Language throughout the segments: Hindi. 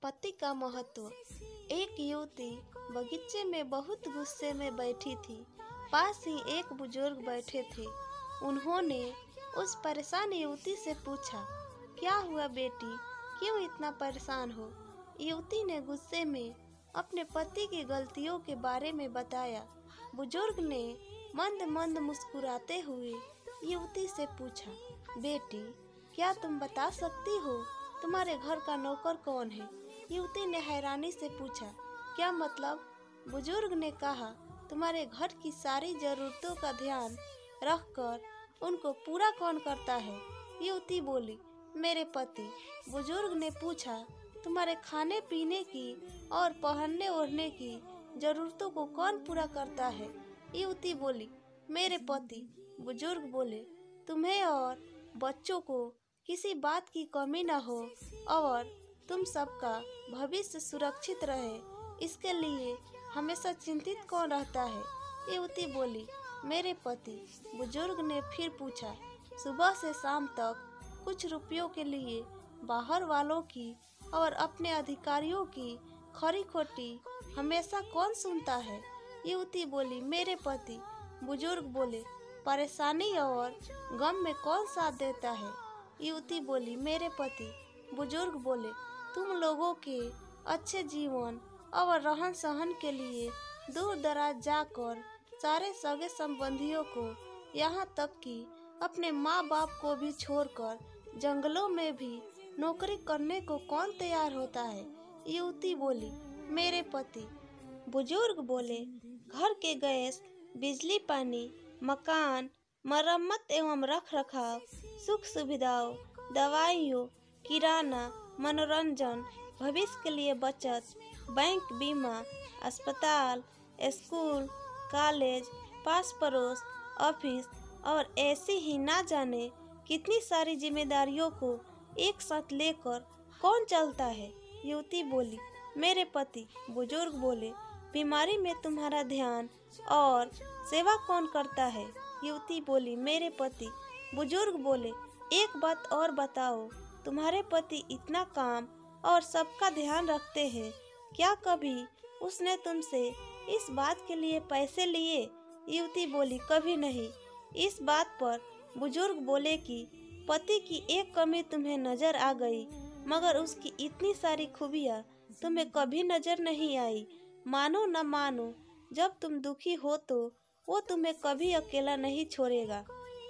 पति का महत्व। एक युवती बगीचे में बहुत गुस्से में बैठी थी। पास ही एक बुजुर्ग बैठे थे। उन्होंने उस परेशान युवती से पूछा, क्या हुआ बेटी, क्यों इतना परेशान हो? युवती ने गुस्से में अपने पति की गलतियों के बारे में बताया। बुजुर्ग ने मंद मंद मुस्कुराते हुए युवती से पूछा, बेटी, क्या तुम बता सकती हो तुम्हारे घर का नौकर कौन है? युवती ने हैरानी से पूछा, क्या मतलब? बुजुर्ग ने कहा, तुम्हारे घर की सारी जरूरतों का ध्यान रखकर उनको पूरा कौन करता है? युवती बोली, मेरे पति। बुजुर्ग ने पूछा, तुम्हारे खाने पीने की और पहनने ओढ़ने की जरूरतों को कौन पूरा करता है? युवती बोली, मेरे पति। बुजुर्ग बोले, तुम्हें और बच्चों को किसी बात की कमी न हो और तुम सबका भविष्य सुरक्षित रहे, इसके लिए हमेशा चिंतित कौन रहता है? युवती बोली, मेरे पति। बुजुर्ग ने फिर पूछा, सुबह से शाम तक कुछ रुपयों के लिए बाहर वालों की और अपने अधिकारियों की खरी खोटी हमेशा कौन सुनता है? युवती बोली, मेरे पति। बुजुर्ग बोले, परेशानी और गम में कौन साथ देता है? युवती बोली, मेरे पति। बुजुर्ग बोले, तुम लोगों के अच्छे जीवन और रहन सहन के लिए दूर दराज जाकर सारे सगे संबंधियों को, यहाँ तक कि अपने माँ बाप को भी छोड़कर जंगलों में भी नौकरी करने को कौन तैयार होता है? युवती बोली, मेरे पति। बुजुर्ग बोले, घर के गैस, बिजली पानी, मकान, मरम्मत एवं रख रखाव, सुख सुविधाओं, दवाइयों, किराना, मनोरंजन, भविष्य के लिए बचत, बैंक, बीमा, अस्पताल, स्कूल, कॉलेज, पास पड़ोस, ऑफिस और ऐसी ही ना जाने कितनी सारी जिम्मेदारियों को एक साथ लेकर कौन चलता है? युवती बोली, मेरे पति। बुजुर्ग बोले, बीमारी में तुम्हारा ध्यान और सेवा कौन करता है? युवती बोली, मेरे पति। बुजुर्ग बोले, एक बात और बताओ, तुम्हारे पति इतना काम और सबका ध्यान रखते हैं, क्या कभी उसने तुमसे इस बात के लिए पैसे लिए? युवती बोली, कभी नहीं। इस बात पर बुजुर्ग बोले कि पति की एक कमी तुम्हें नजर आ गई, मगर उसकी इतनी सारी खूबियाँ तुम्हें कभी नजर नहीं आई। मानो न मानो, जब तुम दुखी हो तो वो तुम्हें कभी अकेला नहीं छोड़ेगा।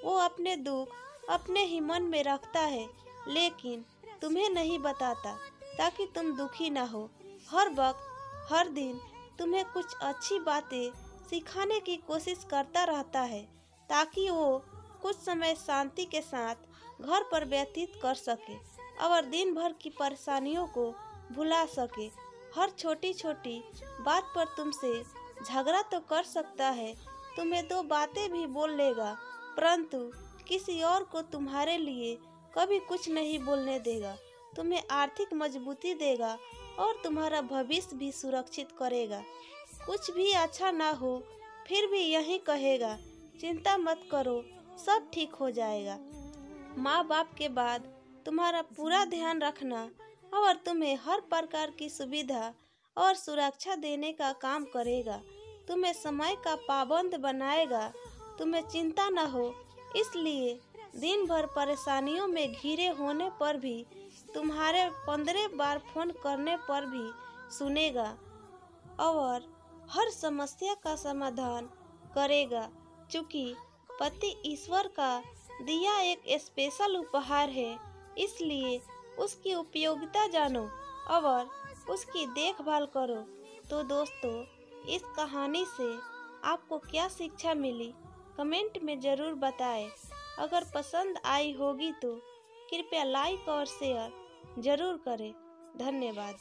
वो अपने दुख अपने ही मन में रखता है, लेकिन तुम्हें नहीं बताता ताकि तुम दुखी ना हो। हर वक्त हर दिन तुम्हें कुछ अच्छी बातें सिखाने की कोशिश करता रहता है, ताकि वो कुछ समय शांति के साथ घर पर व्यतीत कर सके और दिन भर की परेशानियों को भुला सके। हर छोटी छोटी बात पर तुमसे झगड़ा तो कर सकता है, तुम्हें दो बातें भी बोल लेगा, परंतु किसी और को तुम्हारे लिए कभी कुछ नहीं बोलने देगा। तुम्हें आर्थिक मजबूती देगा और तुम्हारा भविष्य भी सुरक्षित करेगा। कुछ भी अच्छा ना हो फिर भी यही कहेगा, चिंता मत करो, सब ठीक हो जाएगा। माँ बाप के बाद तुम्हारा पूरा ध्यान रखना और तुम्हें हर प्रकार की सुविधा और सुरक्षा देने का काम करेगा। तुम्हें समय का पाबंद बनाएगा। तुम्हें चिंता न हो, इसलिए दिन भर परेशानियों में घिरे होने पर भी तुम्हारे 15 बार फोन करने पर भी सुनेगा और हर समस्या का समाधान करेगा। चूँकि पति ईश्वर का दिया एक स्पेशल उपहार है, इसलिए उसकी उपयोगिता जानो और उसकी देखभाल करो। तो दोस्तों, इस कहानी से आपको क्या शिक्षा मिली, कमेंट में ज़रूर बताएं। अगर पसंद आई होगी तो कृपया लाइक और शेयर ज़रूर करें। धन्यवाद।